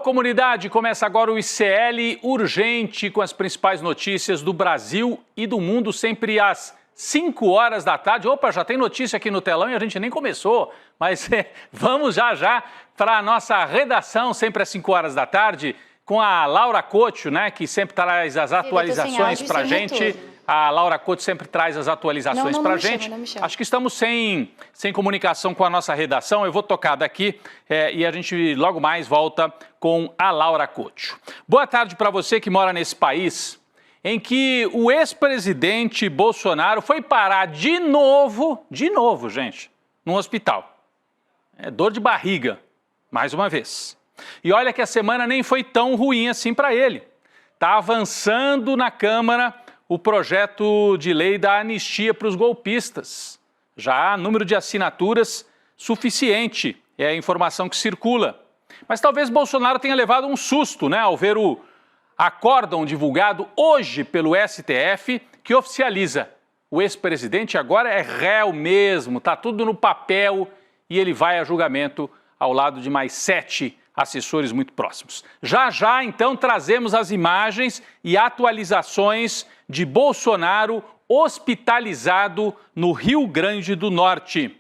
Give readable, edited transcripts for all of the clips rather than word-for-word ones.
Alô, comunidade! Começa agora o ICL Urgente com as principais notícias do Brasil e do mundo, sempre às 5 horas da tarde. Opa, já tem notícia aqui no telão e a gente nem começou, mas vamos já para a nossa redação, sempre às 5 horas da tarde, com a Laura Couto, né, que sempre traz as atualizações para a gente. A Laura Couto sempre traz as atualizações para a gente. Acho que estamos sem comunicação com a nossa redação. Eu vou tocar daqui e a gente logo mais volta com a Laura Couto. Boa tarde para você que mora nesse país em que o ex-presidente Bolsonaro foi parar de novo, gente, num hospital. É dor de barriga, mais uma vez. E olha que a semana nem foi tão ruim assim para ele. Está avançando na Câmara o projeto de lei da anistia para os golpistas. Já há número de assinaturas suficiente, é a informação que circula. Mas talvez Bolsonaro tenha levado um susto, né, ao ver o acórdão divulgado hoje pelo STF, que oficializa o ex-presidente agora é réu mesmo, está tudo no papel e ele vai a julgamento ao lado de mais 7 assessores muito próximos. Já, então, trazemos as imagens e atualizações de Bolsonaro hospitalizado no Rio Grande do Norte.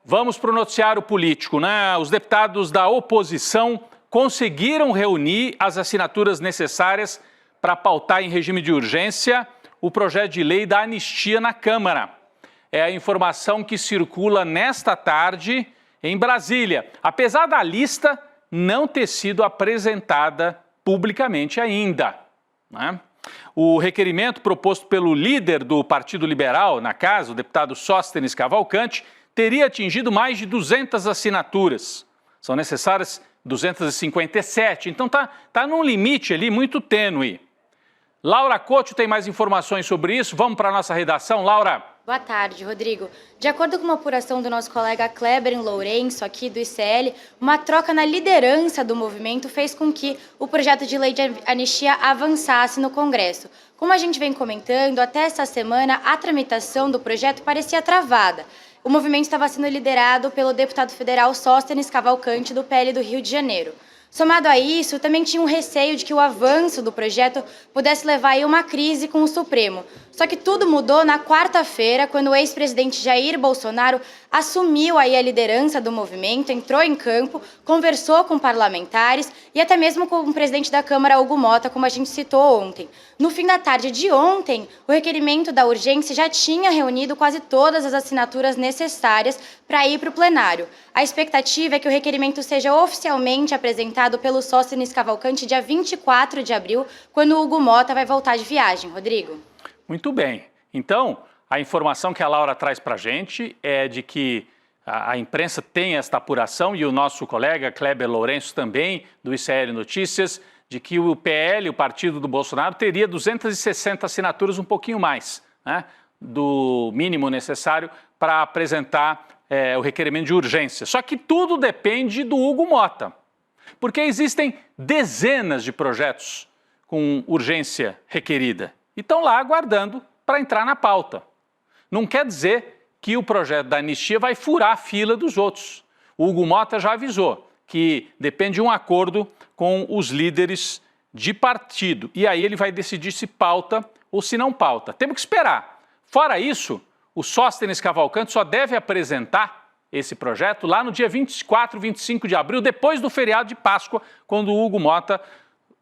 Vamos para o noticiário político, né? Os deputados da oposição conseguiram reunir as assinaturas necessárias para pautar em regime de urgência o projeto de lei da anistia na Câmara. É a informação que circula nesta tarde em Brasília, apesar da lista não ter sido apresentada publicamente ainda, né? O requerimento proposto pelo líder do Partido Liberal na casa, o deputado Sóstenes Cavalcante, teria atingido mais de 200 assinaturas. São necessárias 257, então tá num limite ali muito tênue. Laura Couto tem mais informações sobre isso. Vamos para a nossa redação, Laura. Boa tarde, Rodrigo. De acordo com uma apuração do nosso colega Kleber Lourenço, aqui do ICL, uma troca na liderança do movimento fez com que o projeto de lei de anistia avançasse no Congresso. Como a gente vem comentando, até essa semana a tramitação do projeto parecia travada. O movimento estava sendo liderado pelo deputado federal Sóstenes Cavalcante, do PL do Rio de Janeiro. Somado a isso, também tinha um receio de que o avanço do projeto pudesse levar a uma crise com o Supremo. Só que tudo mudou na quarta-feira, quando o ex-presidente Jair Bolsonaro assumiu aí a liderança do movimento, entrou em campo, conversou com parlamentares e até mesmo com o presidente da Câmara, Hugo Motta, como a gente citou ontem. No fim da tarde de ontem, o requerimento da urgência já tinha reunido quase todas as assinaturas necessárias para ir para o plenário. A expectativa é que o requerimento seja oficialmente apresentado pelo Sóstenes Cavalcante dia 24 de abril, quando o Hugo Motta vai voltar de viagem. Rodrigo. Muito bem. Então, a informação que a Laura traz para a gente é de que a imprensa tem esta apuração e o nosso colega Kleber Lourenço também, do ICL Notícias, de que o PL, o partido do Bolsonaro, teria 260 assinaturas, um pouquinho mais, né, do mínimo necessário para apresentar o requerimento de urgência. Só que tudo depende do Hugo Motta, porque existem dezenas de projetos com urgência requerida e estão lá aguardando para entrar na pauta. Não quer dizer que o projeto da anistia vai furar a fila dos outros. O Hugo Motta já avisou que depende de um acordo com os líderes de partido. E aí ele vai decidir se pauta ou se não pauta. Temos que esperar. Fora isso, o Sóstenes Cavalcante só deve apresentar esse projeto lá no dia 24, 25 de abril, depois do feriado de Páscoa, quando o Hugo Motta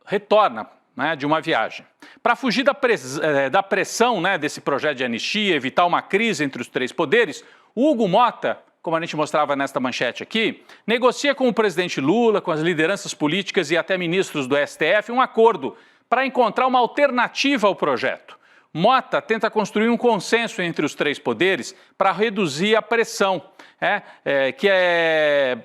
retorna, né, de uma viagem. Para fugir da pressão, né, desse projeto de anistia, evitar uma crise entre os três poderes, o Hugo Motta, como a gente mostrava nesta manchete aqui, negocia com o presidente Lula, com as lideranças políticas e até ministros do STF um acordo para encontrar uma alternativa ao projeto. Motta tenta construir um consenso entre os três poderes para reduzir a pressão, que é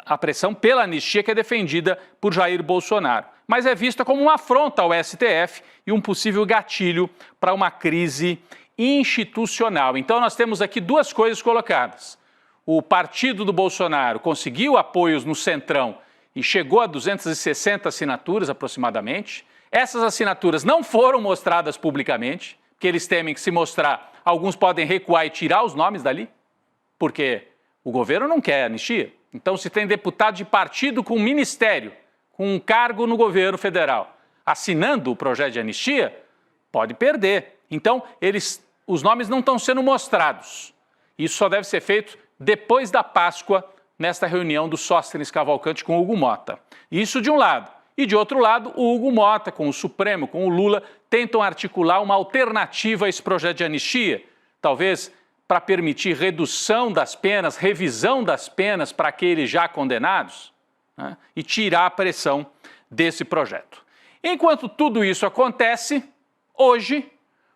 a pressão pela anistia que é defendida por Jair Bolsonaro, mas é vista como uma afronta ao STF e um possível gatilho para uma crise institucional. Então nós temos aqui duas coisas colocadas. O partido do Bolsonaro conseguiu apoios no Centrão e chegou a 260 assinaturas aproximadamente. Essas assinaturas não foram mostradas publicamente, porque eles temem que, se mostrar, alguns podem recuar e tirar os nomes dali, porque o governo não quer anistia. Então, se tem deputado de partido com ministério, com um cargo no governo federal, assinando o projeto de anistia, pode perder. Então, os nomes não estão sendo mostrados. Isso só deve ser feito depois da Páscoa, nesta reunião do Sóstenes Cavalcante com o Hugo Mota. Isso de um lado. E de outro lado, o Hugo Mota, com o Supremo, com o Lula, tentam articular uma alternativa a esse projeto de anistia, talvez para permitir redução das penas, revisão das penas para aqueles já condenados, né, e tirar a pressão desse projeto. Enquanto tudo isso acontece, hoje,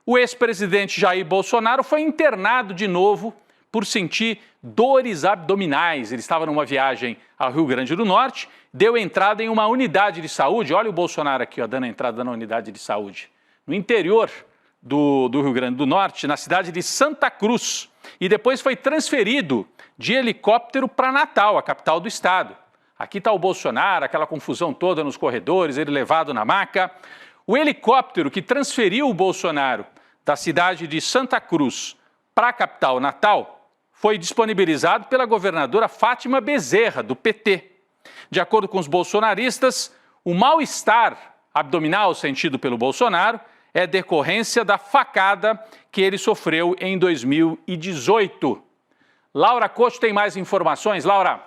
o ex-presidente Jair Bolsonaro foi internado de novo por sentir dores abdominais. Ele estava numa viagem ao Rio Grande do Norte, deu entrada em uma unidade de saúde. Olha o Bolsonaro aqui, ó, dando entrada na unidade de saúde. No interior do Rio Grande do Norte, na cidade de Santa Cruz. E depois foi transferido de helicóptero para Natal, a capital do estado. Aqui está o Bolsonaro, aquela confusão toda nos corredores, ele levado na maca. O helicóptero que transferiu o Bolsonaro da cidade de Santa Cruz para a capital Natal foi disponibilizado pela governadora Fátima Bezerra, do PT. De acordo com os bolsonaristas, o mal-estar abdominal sentido pelo Bolsonaro é decorrência da facada que ele sofreu em 2018. Laura Couto tem mais informações. Laura.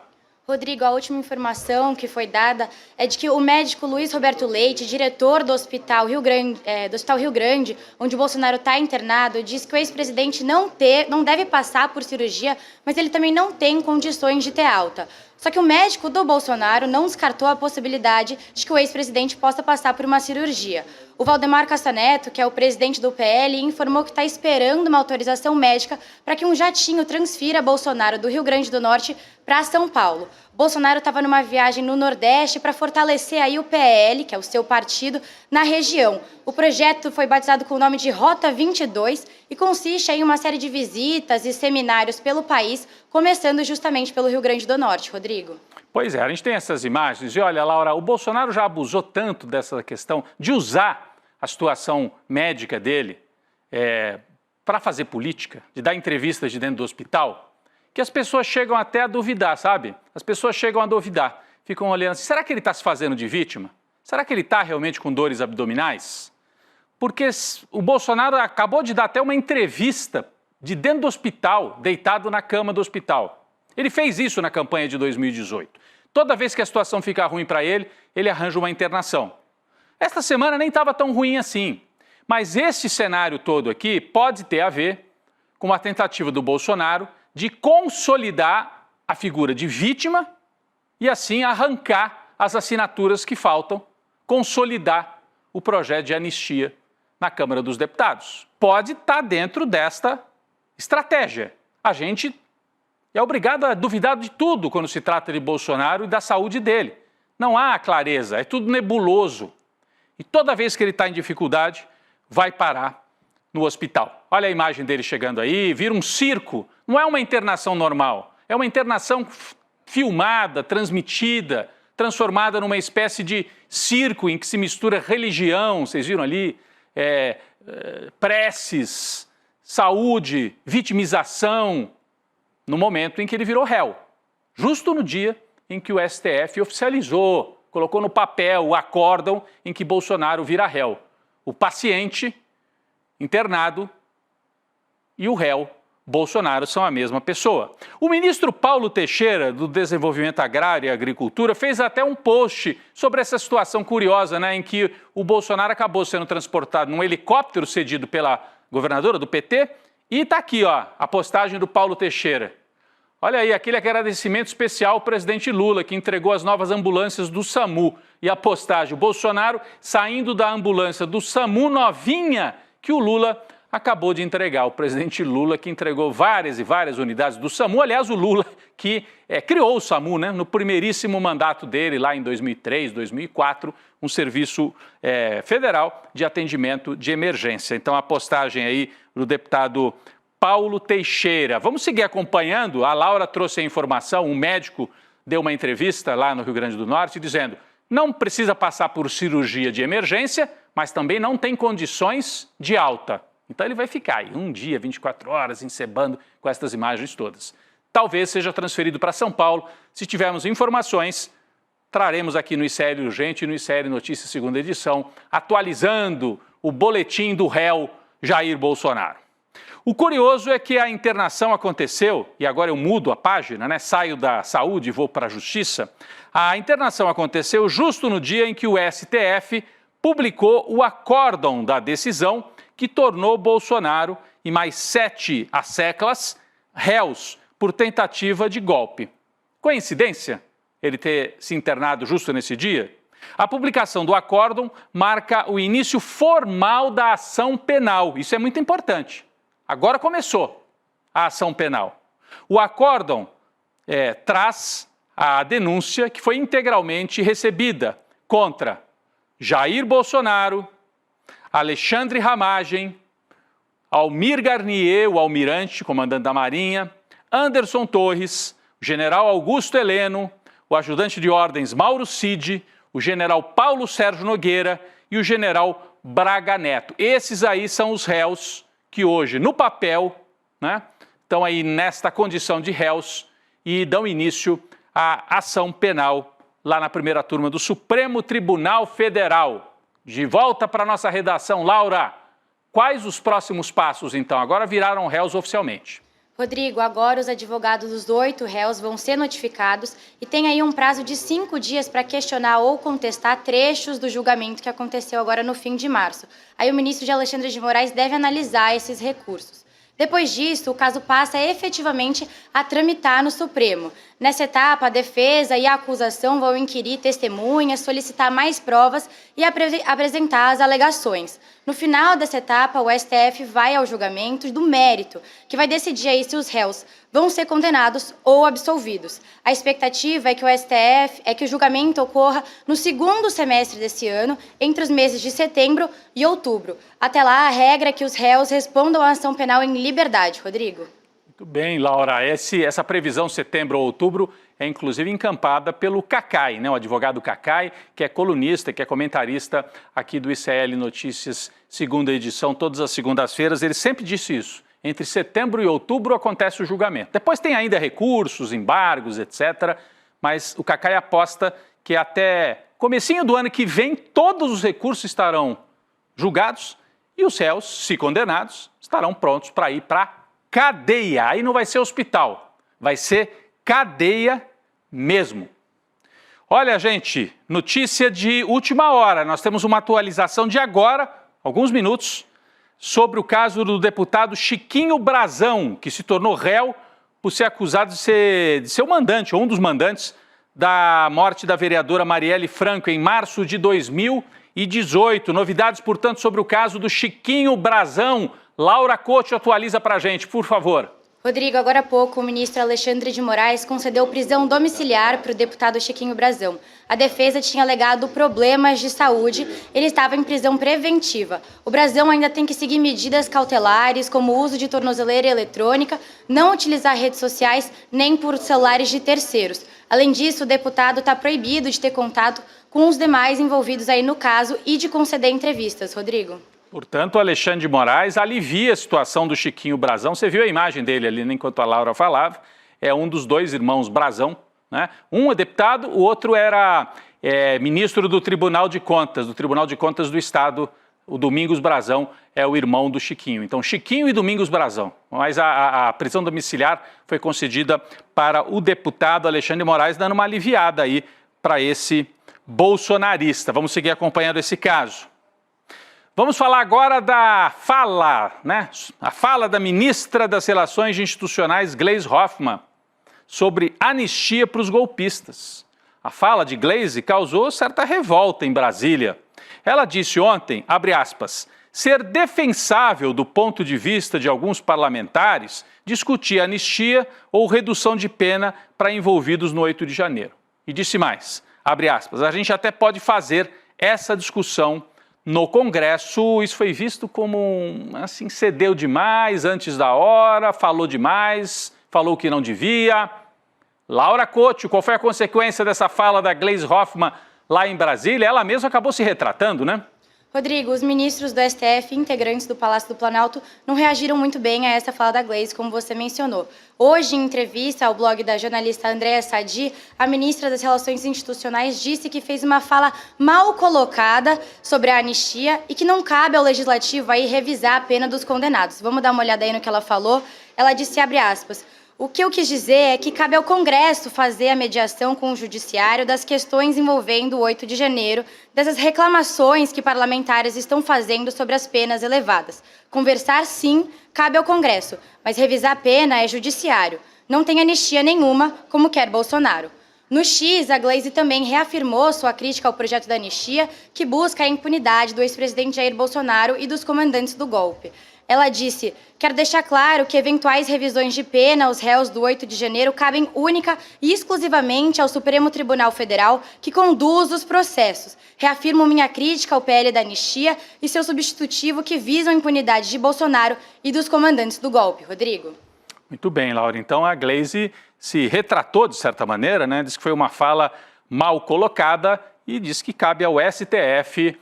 Rodrigo, a última informação que foi dada é de que o médico Luiz Roberto Leite, diretor do Hospital Rio Grande, onde o Bolsonaro está internado, disse que o ex-presidente não deve passar por cirurgia, mas ele também não tem condições de ter alta. Só que o médico do Bolsonaro não descartou a possibilidade de que o ex-presidente possa passar por uma cirurgia. O Valdemar Castaneto, que é o presidente do PL, informou que está esperando uma autorização médica para que um jatinho transfira Bolsonaro do Rio Grande do Norte para São Paulo. Bolsonaro estava numa viagem no Nordeste para fortalecer aí o PL, que é o seu partido, na região. O projeto foi batizado com o nome de Rota 22 e consiste em uma série de visitas e seminários pelo país, começando justamente pelo Rio Grande do Norte, Rodrigo. Pois é, a gente tem essas imagens e olha, Laura, o Bolsonaro já abusou tanto dessa questão de usar a situação médica dele para fazer política, de dar entrevistas de dentro do hospital, que as pessoas chegam até a duvidar, sabe? As pessoas chegam a duvidar, ficam olhando assim, será que ele está se fazendo de vítima? Será que ele está realmente com dores abdominais? Porque o Bolsonaro acabou de dar até uma entrevista de dentro do hospital, deitado na cama do hospital. Ele fez isso na campanha de 2018. Toda vez que a situação fica ruim para ele, ele arranja uma internação. Esta semana nem estava tão ruim assim, mas esse cenário todo aqui pode ter a ver com uma tentativa do Bolsonaro de consolidar a figura de vítima e assim arrancar as assinaturas que faltam, consolidar o projeto de anistia na Câmara dos Deputados. Pode estar dentro desta estratégia. A gente é obrigado a duvidar de tudo quando se trata de Bolsonaro e da saúde dele. Não há clareza, é tudo nebuloso. E toda vez que ele está em dificuldade, vai parar no hospital. Olha a imagem dele chegando aí, vira um circo. Não é uma internação normal, é uma internação filmada, transmitida, transformada numa espécie de circo em que se mistura religião, vocês viram ali, preces, saúde, vitimização, no momento em que ele virou réu, justo no dia em que o STF oficializou, colocou no papel o acórdão em que Bolsonaro vira réu. O paciente internado e o réu Bolsonaro são a mesma pessoa. O ministro Paulo Teixeira, do Desenvolvimento Agrário e Agricultura, fez até um post sobre essa situação curiosa, né, em que o Bolsonaro acabou sendo transportado num helicóptero cedido pela governadora do PT. E está aqui, ó, a postagem do Paulo Teixeira. Olha aí, aquele agradecimento especial ao presidente Lula, que entregou as novas ambulâncias do SAMU. E a postagem, o Bolsonaro saindo da ambulância do SAMU novinha, que o Lula acabou de entregar. O presidente Lula que entregou várias e várias unidades do SAMU. Aliás, o Lula que criou o SAMU, né, no primeiríssimo mandato dele, lá em 2003, 2004, um serviço federal de atendimento de emergência. Então, a postagem aí do deputado Paulo Teixeira. Vamos seguir acompanhando. A Laura trouxe a informação, um médico deu uma entrevista lá no Rio Grande do Norte dizendo não precisa passar por cirurgia de emergência, mas também não tem condições de alta. Então ele vai ficar aí um dia, 24 horas, encebando com estas imagens todas. Talvez seja transferido para São Paulo. Se tivermos informações, traremos aqui no ICL Urgente e no ICL Notícias segunda edição, atualizando o boletim do réu Jair Bolsonaro. O curioso é que a internação aconteceu, e agora eu mudo a página, né? Saio da saúde e vou para a justiça. A internação aconteceu justo no dia em que o STF publicou o acórdão da decisão que tornou Bolsonaro e mais 7 asseclas réus por tentativa de golpe. Coincidência ele ter se internado justo nesse dia? A publicação do acórdão marca o início formal da ação penal. Isso é muito importante. Agora começou a ação penal. O acórdão traz a denúncia que foi integralmente recebida contra Jair Bolsonaro, Alexandre Ramagem, Almir Garnier, o almirante, comandante da Marinha, Anderson Torres, o general Augusto Heleno, o ajudante de ordens Mauro Cid, o general Paulo Sérgio Nogueira e o general Braga Neto. Esses aí são os réus que hoje, no papel, né, estão aí nesta condição de réus e dão início à ação penal lá na primeira turma do Supremo Tribunal Federal. De volta para a nossa redação, Laura, quais os próximos passos, então? Agora viraram réus oficialmente. Rodrigo, agora os advogados dos 8 réus vão ser notificados e tem aí um prazo de 5 dias para questionar ou contestar trechos do julgamento que aconteceu agora no fim de março. Aí o ministro Alexandre de Moraes deve analisar esses recursos. Depois disso, o caso passa efetivamente a tramitar no Supremo. Nessa etapa, a defesa e a acusação vão inquirir testemunhas, solicitar mais provas e apresentar as alegações. No final dessa etapa, o STF vai ao julgamento do mérito, que vai decidir aí se os réus vão ser condenados ou absolvidos. A expectativa é que o julgamento ocorra no segundo semestre desse ano, entre os meses de setembro e outubro. Até lá, a regra é que os réus respondam à ação penal em liberdade. Rodrigo. Muito bem, Laura. Essa previsão setembro ou outubro é inclusive encampada pelo Cacai, né? O advogado Cacai, que é colunista, que é comentarista aqui do ICL Notícias, segunda edição, todas as segundas-feiras. Ele sempre disse isso. Entre setembro e outubro acontece o julgamento. Depois tem ainda recursos, embargos, etc. Mas o Cacai aposta que até comecinho do ano que vem todos os recursos estarão julgados e os réus, se condenados, estarão prontos para ir para cadeia. Aí não vai ser hospital, vai ser cadeia mesmo. Olha, gente, notícia de última hora. Nós temos uma atualização de agora, alguns minutos, sobre o caso do deputado Chiquinho Brazão, que se tornou réu por ser acusado de ser o mandante, ou um dos mandantes, da morte da vereadora Marielle Franco em março de 2018. Novidades, portanto, sobre o caso do Chiquinho Brazão. Laura Couto atualiza para a gente, por favor. Rodrigo, agora há pouco, o ministro Alexandre de Moraes concedeu prisão domiciliar para o deputado Chiquinho Brazão. A defesa tinha alegado problemas de saúde, ele estava em prisão preventiva. O Brazão ainda tem que seguir medidas cautelares, como o uso de tornozeleira eletrônica, não utilizar redes sociais nem por celulares de terceiros. Além disso, o deputado está proibido de ter contato com os demais envolvidos aí no caso e de conceder entrevistas. Rodrigo. Portanto, o Alexandre de Moraes alivia a situação do Chiquinho Brazão. Você viu a imagem dele ali enquanto a Laura falava. É um dos dois irmãos Brazão, né? Um é deputado, o outro era ministro do Tribunal de Contas do Estado. O Domingos Brazão é o irmão do Chiquinho. Então, Chiquinho e Domingos Brazão. Mas a prisão domiciliar foi concedida para o deputado Alexandre de Moraes, dando uma aliviada aí para esse bolsonarista. Vamos seguir acompanhando esse caso. Vamos falar agora da fala, né? A fala da ministra das Relações Institucionais, Gleisi Hoffmann, sobre anistia para os golpistas. A fala de Gleisi causou certa revolta em Brasília. Ela disse ontem, abre aspas, ser defensável do ponto de vista de alguns parlamentares discutir anistia ou redução de pena para envolvidos no 8 de janeiro. E disse mais, abre aspas, a gente até pode fazer essa discussão no Congresso. Isso foi visto como, assim, cedeu demais antes da hora, falou demais, falou o que não devia. Laura Couto, qual foi a consequência dessa fala da Gleisi Hoffmann lá em Brasília? Ela mesma acabou se retratando, né? Rodrigo, os ministros do STF, integrantes do Palácio do Planalto, não reagiram muito bem a essa fala da Gleisi, como você mencionou. Hoje, em entrevista ao blog da jornalista Andréa Sadi, a ministra das Relações Institucionais disse que fez uma fala mal colocada sobre a anistia e que não cabe ao Legislativo aí revisar a pena dos condenados. Vamos dar uma olhada aí no que ela falou. Ela disse, abre aspas, o que eu quis dizer é que cabe ao Congresso fazer a mediação com o Judiciário das questões envolvendo o 8 de janeiro, dessas reclamações que parlamentares estão fazendo sobre as penas elevadas. Conversar, sim, cabe ao Congresso, mas revisar a pena é Judiciário. Não tem anistia nenhuma, como quer Bolsonaro. No X, a Gleisi também reafirmou sua crítica ao projeto da anistia, que busca a impunidade do ex-presidente Jair Bolsonaro e dos comandantes do golpe. Ela disse, quero deixar claro que eventuais revisões de pena aos réus do 8 de janeiro cabem única e exclusivamente ao Supremo Tribunal Federal, que conduz os processos. Reafirmo minha crítica ao PL da anistia e seu substitutivo que visam a impunidade de Bolsonaro e dos comandantes do golpe. Rodrigo. Muito bem, Laura. Então a Gleisi se retratou de certa maneira, né? Diz que foi uma fala mal colocada e diz que cabe ao STF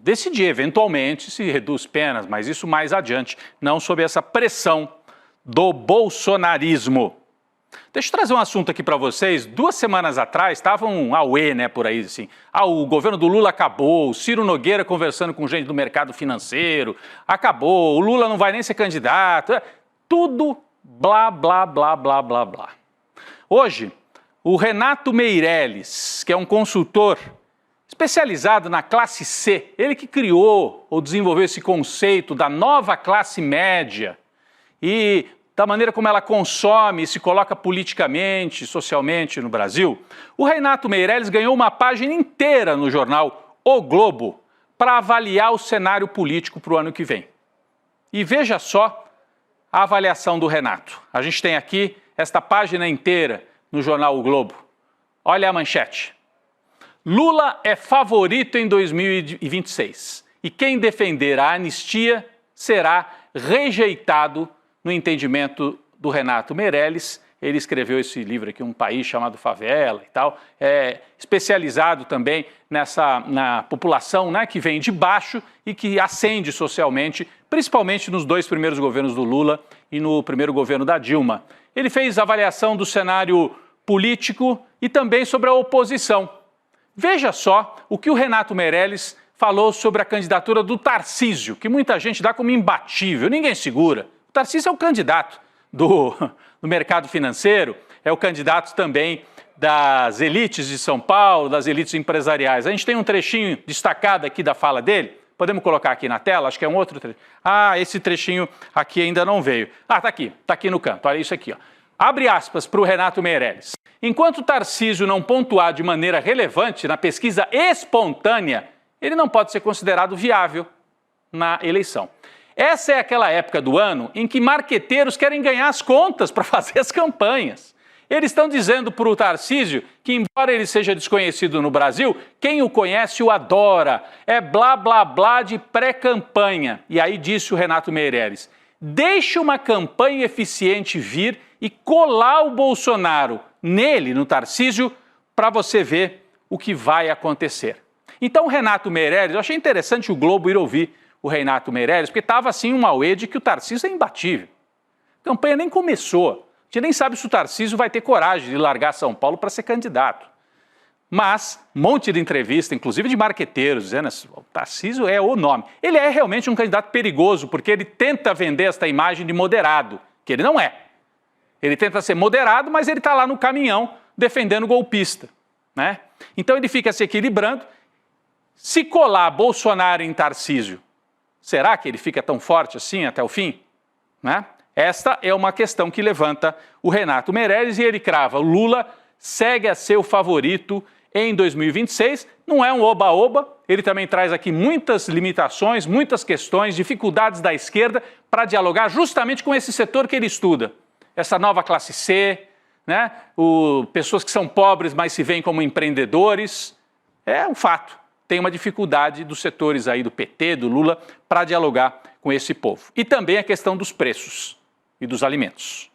decidir eventualmente se reduz penas, mas isso mais adiante, não sob essa pressão do bolsonarismo. Deixa eu trazer um assunto aqui para vocês. 2 semanas atrás estava um auê, né, por aí, assim. O governo do Lula acabou, o Ciro Nogueira conversando com gente do mercado financeiro, acabou, o Lula não vai nem ser candidato, tudo blá, blá, blá, blá, blá, blá. Hoje, o Renato Meirelles, que é um consultor especializado na classe C, ele que criou ou desenvolveu esse conceito da nova classe média e da maneira como ela consome e se coloca politicamente, socialmente no Brasil, o Renato Meirelles ganhou uma página inteira no jornal O Globo para avaliar o cenário político para o ano que vem. E veja só a avaliação do Renato. A gente tem aqui esta página inteira no jornal O Globo. Olha a manchete. Lula é favorito em 2026 e quem defender a anistia será rejeitado no entendimento do Renato Meirelles. Ele escreveu esse livro aqui, Um País Chamado Favela e tal, especializado também na população, né, que vem de baixo e que ascende socialmente, principalmente nos 2 primeiros governos do Lula e no primeiro governo da Dilma. Ele fez avaliação do cenário político e também sobre a oposição. Veja só o que o Renato Meirelles falou sobre a candidatura do Tarcísio, que muita gente dá como imbatível, ninguém segura. O Tarcísio é o candidato do mercado financeiro, é o candidato também das elites de São Paulo, das elites empresariais. A gente tem um trechinho destacado aqui da fala dele, podemos colocar aqui na tela, acho que é um outro trecho. Esse trechinho aqui ainda não veio. Tá aqui no canto, olha isso aqui, ó. Abre aspas para o Renato Meirelles. Enquanto Tarcísio não pontuar de maneira relevante na pesquisa espontânea, ele não pode ser considerado viável na eleição. Essa é aquela época do ano em que marqueteiros querem ganhar as contas para fazer as campanhas. Eles estão dizendo para o Tarcísio que, embora ele seja desconhecido no Brasil, quem o conhece o adora. É blá, blá, blá de pré-campanha. E aí disse o Renato Meirelles, deixe uma campanha eficiente vir e colar o Bolsonaro nele, no Tarcísio, para você ver o que vai acontecer. Então o Renato Meirelles, eu achei interessante o Globo ir ouvir o Renato Meirelles, porque estava assim um auê de que o Tarcísio é imbatível. A campanha nem começou, a gente nem sabe se o Tarcísio vai ter coragem de largar São Paulo para ser candidato. Mas, um monte de entrevista, inclusive de marqueteiros, dizendo assim, o Tarcísio é o nome. Ele é realmente um candidato perigoso, porque ele tenta vender esta imagem de moderado, que ele não é. Ele tenta ser moderado, mas ele está lá no caminhão defendendo o golpista, né? Então ele fica se equilibrando. Se colar Bolsonaro em Tarcísio, será que ele fica tão forte assim até o fim? Né? Esta é uma questão que levanta o Renato Meirelles e ele crava, Lula segue a ser o favorito em 2026, não é um oba-oba, ele também traz aqui muitas limitações, muitas questões, dificuldades da esquerda para dialogar justamente com esse setor que ele estuda. Essa nova classe C, né? Pessoas que são pobres, mas se veem como empreendedores, é um fato. Tem uma dificuldade dos setores aí do PT, do Lula, para dialogar com esse povo. E também a questão dos preços e dos alimentos.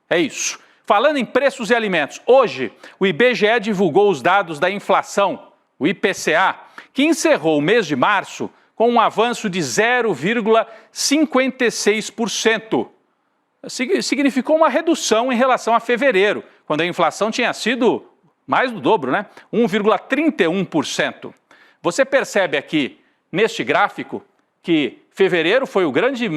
É isso. Falando em preços e alimentos, hoje o IBGE divulgou os dados da inflação o IPCA, que encerrou o mês de março com um avanço de 0,56%. Significou uma redução em relação a fevereiro, quando a inflação tinha sido mais do dobro, né? 1,31%. Você percebe aqui, neste gráfico, que fevereiro foi o grande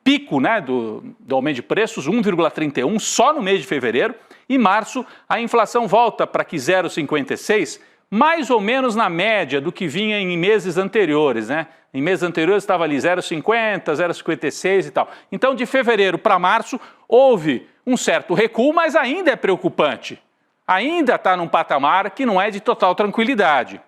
pico, né, do aumento de preços, 1,31% só no mês de fevereiro, e março a inflação volta para que 0,56%, mais ou menos na média do que vinha em meses anteriores, né? Em meses anteriores estava ali 0,50, 0,56 e tal. Então, de fevereiro para março, houve um certo recuo, mas ainda é preocupante. Ainda está num patamar que não é de total tranquilidade.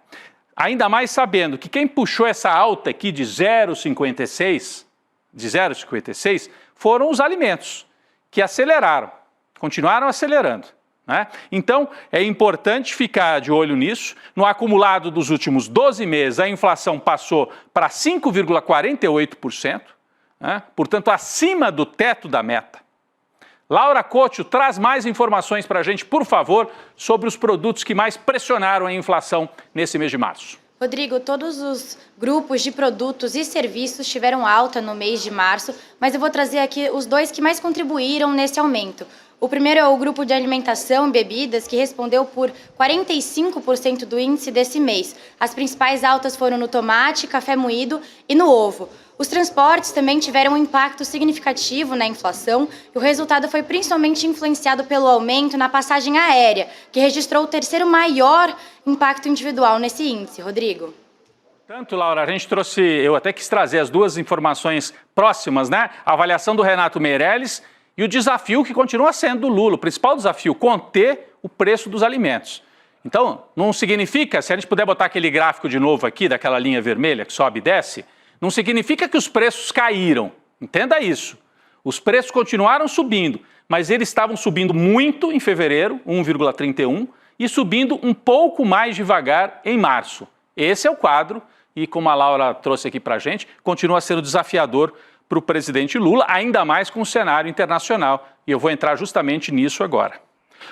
Ainda mais sabendo que quem puxou essa alta aqui de 0,56 foram os alimentos, que aceleraram, continuaram acelerando, né? Então, é importante ficar de olho nisso. No acumulado dos últimos 12 meses, a inflação passou para 5,48%, né? Portanto, acima do teto da meta. Laura Couto traz mais informações para a gente, por favor, sobre os produtos que mais pressionaram a inflação nesse mês de março. Rodrigo, todos os grupos de produtos e serviços tiveram alta no mês de março, mas eu vou trazer aqui os dois que mais contribuíram nesse aumento. O primeiro é o grupo de alimentação e bebidas, que respondeu por 45% do índice desse mês. As principais altas foram no tomate, café moído e no ovo. Os transportes também tiveram um impacto significativo na inflação e o resultado foi principalmente influenciado pelo aumento na passagem aérea, que registrou o terceiro maior impacto individual nesse índice. Rodrigo. Tanto, Laura, a gente trouxe, eu até quis trazer as duas informações próximas, né? A avaliação do Renato Meirelles e o desafio que continua sendo do Lula, o principal desafio, conter o preço dos alimentos. Então, não significa, se a gente puder botar aquele gráfico de novo aqui, daquela linha vermelha que sobe e desce, não significa que os preços caíram, entenda isso. Os preços continuaram subindo, mas eles estavam subindo muito em fevereiro, 1,31%, e subindo um pouco mais devagar em março. Esse é o quadro e, como a Laura trouxe aqui para a gente, continua sendo desafiador para o presidente Lula, ainda mais com o cenário internacional, e eu vou entrar justamente nisso agora.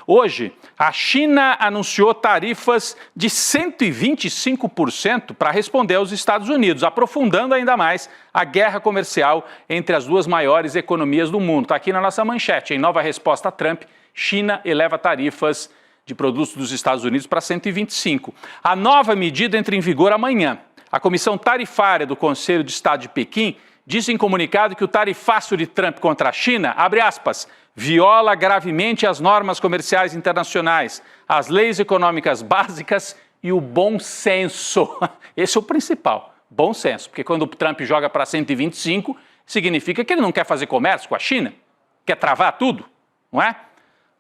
Hoje, a China anunciou tarifas de 125% para responder aos Estados Unidos, aprofundando ainda mais a guerra comercial entre as duas maiores economias do mundo. Está aqui na nossa manchete. Em nova resposta a Trump, China eleva tarifas de produtos dos Estados Unidos para 125%. A nova medida entra em vigor amanhã. A Comissão Tarifária do Conselho de Estado de Pequim disse em comunicado que o tarifaço de Trump contra a China, abre aspas, viola gravemente as normas comerciais internacionais, as leis econômicas básicas e o bom senso. Esse é o principal, bom senso, porque quando o Trump joga para 125, significa que ele não quer fazer comércio com a China, quer travar tudo, não é?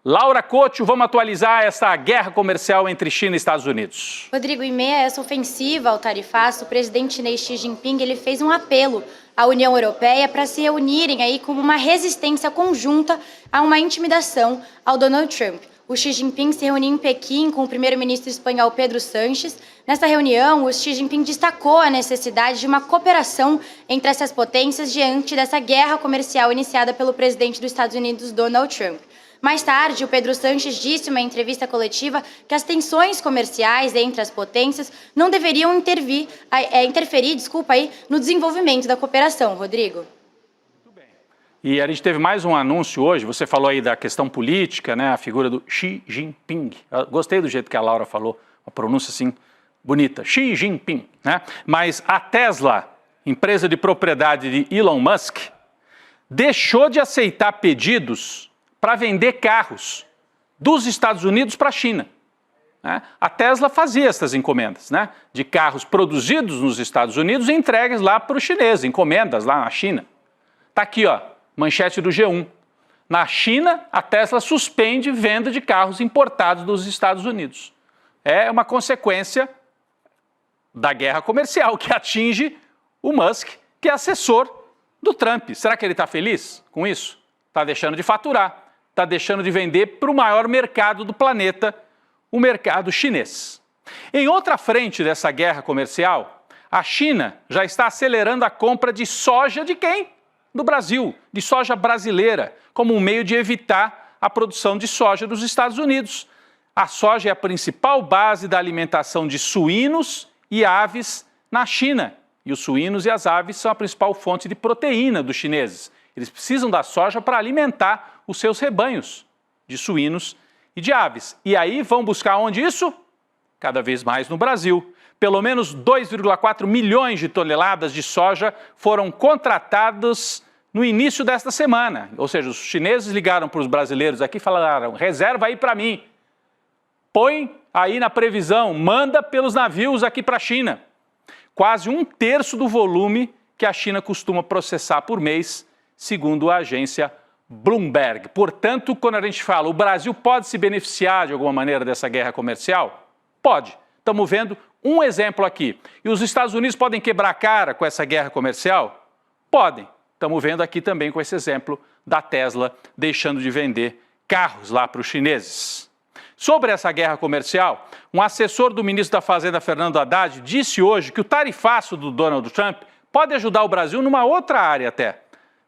Laura Couto, vamos atualizar essa guerra comercial entre China e Estados Unidos. Rodrigo, em meio a essa ofensiva ao tarifaço, o presidente chinês Xi Jinping ele fez um apelo à União Europeia para se reunirem aí como uma resistência conjunta a uma intimidação ao Donald Trump. O Xi Jinping se reuniu em Pequim com o primeiro-ministro espanhol Pedro Sánchez. Nessa reunião, o Xi Jinping destacou a necessidade de uma cooperação entre essas potências diante dessa guerra comercial iniciada pelo presidente dos Estados Unidos, Donald Trump. Mais tarde, o Pedro Sánchez disse em uma entrevista coletiva que as tensões comerciais entre as potências não deveriam interferir no desenvolvimento da cooperação. Rodrigo. Muito bem. E a gente teve mais um anúncio hoje, você falou aí da questão política, né, a figura do Xi Jinping. Eu gostei do jeito que a Laura falou, uma pronúncia assim bonita, Xi Jinping, né? Mas a Tesla, empresa de propriedade de Elon Musk, deixou de aceitar pedidos para vender carros dos Estados Unidos para a China. Né? A Tesla fazia essas encomendas, né, de carros produzidos nos Estados Unidos e entregues lá para os chineses, encomendas lá na China. Está aqui, ó, manchete do G1. Na China, a Tesla suspende venda de carros importados dos Estados Unidos. É uma consequência da guerra comercial que atinge o Musk, que é assessor do Trump. Será que ele está feliz com isso? Está deixando de faturar. Está deixando de vender para o maior mercado do planeta, o mercado chinês. Em outra frente dessa guerra comercial, a China já está acelerando a compra de soja de quem? Do Brasil, de soja brasileira, como um meio de evitar a produção de soja dos Estados Unidos. A soja é a principal base da alimentação de suínos e aves na China. E os suínos e as aves são a principal fonte de proteína dos chineses. Eles precisam da soja para alimentar os seus rebanhos de suínos e de aves. E aí vão buscar onde isso? Cada vez mais no Brasil. Pelo menos 2,4 milhões de toneladas de soja foram contratadas no início desta semana. Ou seja, os chineses ligaram para os brasileiros aqui e falaram: reserva aí para mim. Põe aí na previsão, manda pelos navios aqui para a China. Quase 1/3 do volume que a China costuma processar por mês, segundo a agência Bloomberg. Portanto, quando a gente fala o Brasil pode se beneficiar de alguma maneira dessa guerra comercial? Pode. Estamos vendo um exemplo aqui. E os Estados Unidos podem quebrar a cara com essa guerra comercial? Podem. Estamos vendo aqui também com esse exemplo da Tesla deixando de vender carros lá para os chineses. Sobre essa guerra comercial, um assessor do ministro da Fazenda, Fernando Haddad, disse hoje que o tarifaço do Donald Trump pode ajudar o Brasil numa outra área até,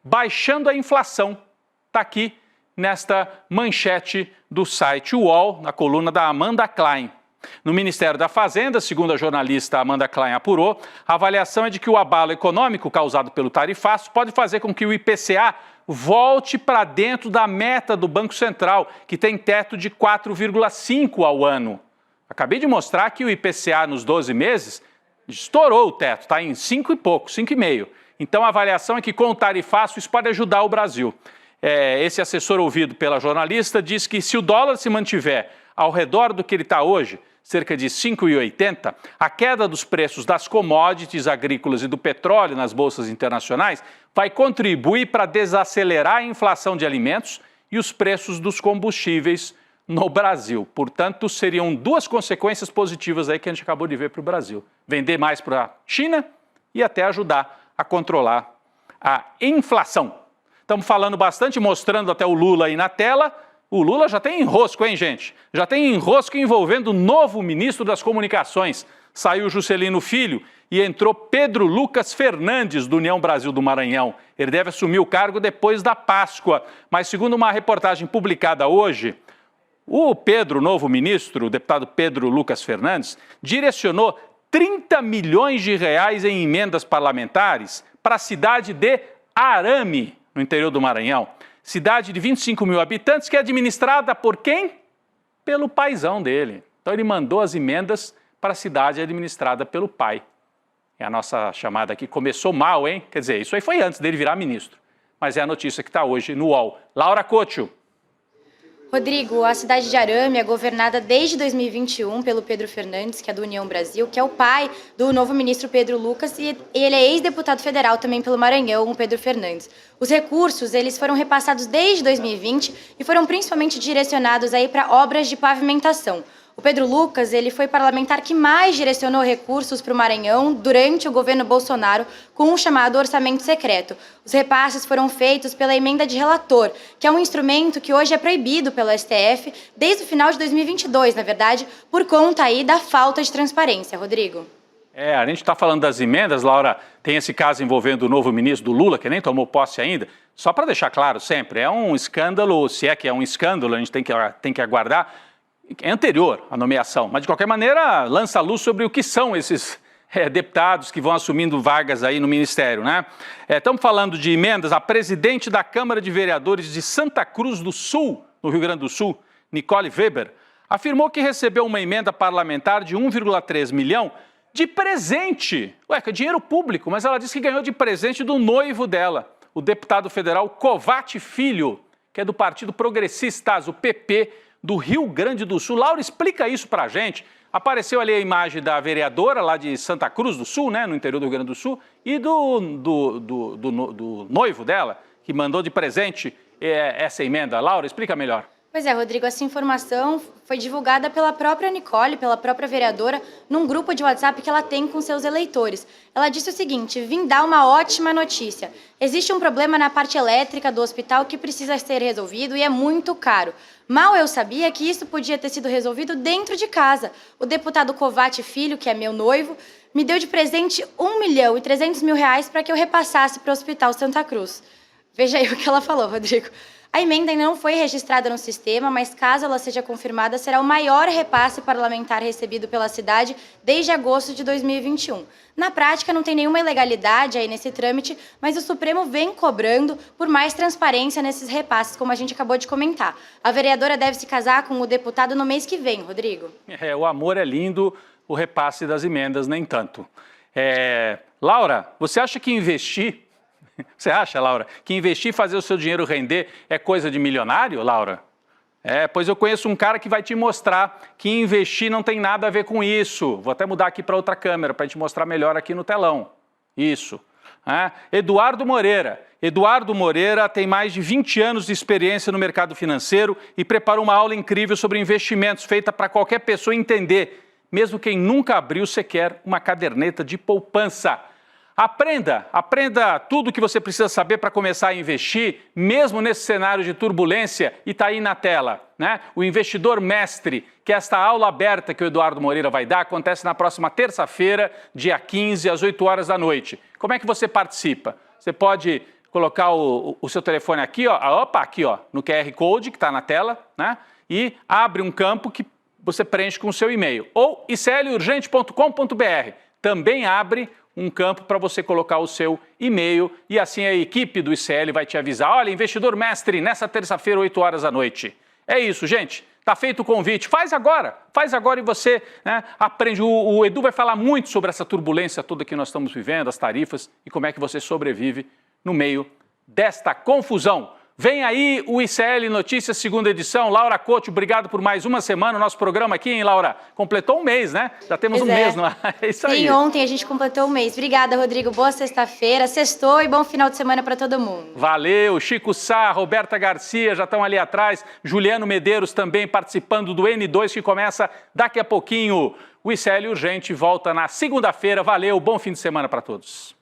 baixando a inflação. Está aqui nesta manchete do site UOL, na coluna da Amanda Klein. No Ministério da Fazenda, segundo a jornalista Amanda Klein apurou, a avaliação é de que o abalo econômico causado pelo tarifaço pode fazer com que o IPCA volte para dentro da meta do Banco Central, que tem teto de 4,5% ao ano. Acabei de mostrar que o IPCA nos 12 meses estourou o teto, está em 5 e pouco, 5,5%. Então a avaliação é que com o tarifaço isso pode ajudar o Brasil. Esse assessor ouvido pela jornalista diz que se o dólar se mantiver ao redor do que ele está hoje, cerca de 5,80, a queda dos preços das commodities agrícolas e do petróleo nas bolsas internacionais vai contribuir para desacelerar a inflação de alimentos e os preços dos combustíveis no Brasil. Portanto, seriam duas consequências positivas aí que a gente acabou de ver para o Brasil. Vender mais para a China e até ajudar a controlar a inflação. Estamos falando bastante, mostrando até o Lula aí na tela. O Lula já tem enrosco, hein, gente? Já tem enrosco envolvendo o novo ministro das Comunicações. Saiu Juscelino Filho e entrou Pedro Lucas Fernandes, do União Brasil do Maranhão. Ele deve assumir o cargo depois da Páscoa. Mas, segundo uma reportagem publicada hoje, o Pedro, novo ministro, o deputado Pedro Lucas Fernandes, direcionou 30 milhões de reais em emendas parlamentares para a cidade de Arame, no interior do Maranhão. Cidade de 25 mil habitantes que é administrada por quem? Pelo paizão dele. Então ele mandou as emendas para a cidade administrada pelo pai. É a nossa chamada aqui. Começou mal, hein? Quer dizer, isso aí foi antes dele virar ministro. Mas é a notícia que está hoje no UOL. Laura Couto. Rodrigo, a cidade de Arame é governada desde 2021 pelo Pedro Fernandes, que é do União Brasil, que é o pai do novo ministro Pedro Lucas, e ele é ex-deputado federal também pelo Maranhão, o Pedro Fernandes. Os recursos, eles foram repassados desde 2020 e foram principalmente direcionados aí para obras de pavimentação. O Pedro Lucas, ele foi parlamentar que mais direcionou recursos para o Maranhão durante o governo Bolsonaro com o chamado orçamento secreto. Os repasses foram feitos pela emenda de relator, que é um instrumento que hoje é proibido pelo STF desde o final de 2022, na verdade, por conta aí da falta de transparência. Rodrigo. A gente está falando das emendas, Laura, tem esse caso envolvendo o novo ministro do Lula, que nem tomou posse ainda. Só para deixar claro sempre, é um escândalo, se é que é um escândalo, a gente tem que aguardar. É anterior à nomeação, mas de qualquer maneira lança luz sobre o que são esses deputados que vão assumindo vagas aí no Ministério, né? Estamos falando de emendas. A presidente da Câmara de Vereadores de Santa Cruz do Sul, no Rio Grande do Sul, Nicole Weber, afirmou que recebeu uma emenda parlamentar de 1,3 milhão de presente. Que é dinheiro público, mas ela disse que ganhou de presente do noivo dela, o deputado federal Covatti Filho, que é do Partido Progressistas, o PP, do Rio Grande do Sul. Laura, explica isso pra gente. Apareceu ali a imagem da vereadora lá de Santa Cruz do Sul, né, no interior do Rio Grande do Sul, e do noivo dela, que mandou de presente essa emenda. Laura, explica melhor. Pois é, Rodrigo, essa informação foi divulgada pela própria Nicole, pela própria vereadora, num grupo de WhatsApp que ela tem com seus eleitores. Ela disse o seguinte: vim dar uma ótima notícia. Existe um problema na parte elétrica do hospital que precisa ser resolvido e é muito caro. Mal eu sabia que isso podia ter sido resolvido dentro de casa. O deputado Covatti Filho, que é meu noivo, me deu de presente R$ 1.300.000 para que eu repassasse para o Hospital Santa Cruz. Veja aí o que ela falou, Rodrigo. A emenda ainda não foi registrada no sistema, mas caso ela seja confirmada, será o maior repasse parlamentar recebido pela cidade desde agosto de 2021. Na prática, não tem nenhuma ilegalidade aí nesse trâmite, mas o Supremo vem cobrando por mais transparência nesses repasses, como a gente acabou de comentar. A vereadora deve se casar com o deputado no mês que vem, Rodrigo. O amor é lindo, o repasse das emendas nem tanto. Laura, você acha que investir... Você acha, Laura, que investir e fazer o seu dinheiro render é coisa de milionário, Laura? Pois eu conheço um cara que vai te mostrar que investir não tem nada a ver com isso. Vou até mudar aqui para outra câmera para te mostrar melhor aqui no telão. Isso. Eduardo Moreira. Eduardo Moreira tem mais de 20 anos de experiência no mercado financeiro e preparou uma aula incrível sobre investimentos, feita para qualquer pessoa entender, mesmo quem nunca abriu sequer uma caderneta de poupança. Aprenda tudo o que você precisa saber para começar a investir, mesmo nesse cenário de turbulência, e está aí na tela, né? O Investidor Mestre, que é esta aula aberta que o Eduardo Moreira vai dar, acontece na próxima terça-feira, dia 15, às 8 horas da noite. Como é que você participa? Você pode colocar o seu telefone aqui, aqui, no QR Code que está na tela, né? E abre um campo que você preenche com o seu e-mail. Ou iclurgente.com.br. Também abre um campo para você colocar o seu e-mail e assim a equipe do ICL vai te avisar. Olha, Investidor Mestre, nessa terça-feira, 8 horas da noite. É isso, gente. Tá feito o convite. Faz agora e você, né, aprende. O Edu vai falar muito sobre essa turbulência toda que nós estamos vivendo, as tarifas e como é que você sobrevive no meio desta confusão. Vem aí o ICL Notícias, segunda edição. Laura Couto, obrigado por mais uma semana. O nosso programa aqui, hein, Laura? Completou um mês, né? Já temos um mês, não é? É isso aí. Sim, ontem a gente completou um mês. Obrigada, Rodrigo. Boa sexta-feira, sextou e bom final de semana para todo mundo. Valeu. Chico Sá, Roberta Garcia já estão ali atrás. Juliano Medeiros também participando do N2 que começa daqui a pouquinho. O ICL Urgente volta na segunda-feira. Valeu, bom fim de semana para todos.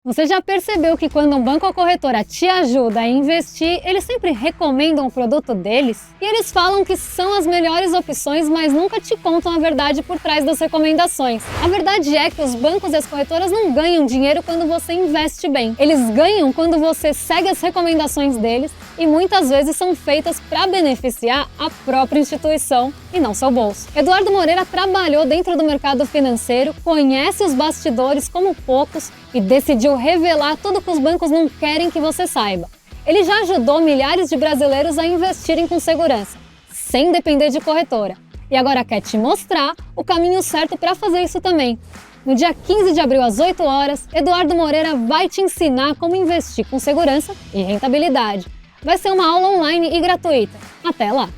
Você já percebeu que quando um banco ou corretora te ajuda a investir, eles sempre recomendam o produto deles? E eles falam que são as melhores opções, mas nunca te contam a verdade por trás das recomendações. A verdade é que os bancos e as corretoras não ganham dinheiro quando você investe bem. Eles ganham quando você segue as recomendações deles e muitas vezes são feitas para beneficiar a própria instituição e não seu bolso. Eduardo Moreira trabalhou dentro do mercado financeiro, conhece os bastidores como poucos e decidiu revelar tudo que os bancos não querem que você saiba. Ele já ajudou milhares de brasileiros a investirem com segurança, sem depender de corretora. E agora quer te mostrar o caminho certo para fazer isso também. No dia 15 de abril, às 8 horas, Eduardo Moreira vai te ensinar como investir com segurança e rentabilidade. Vai ser uma aula online e gratuita. Até lá!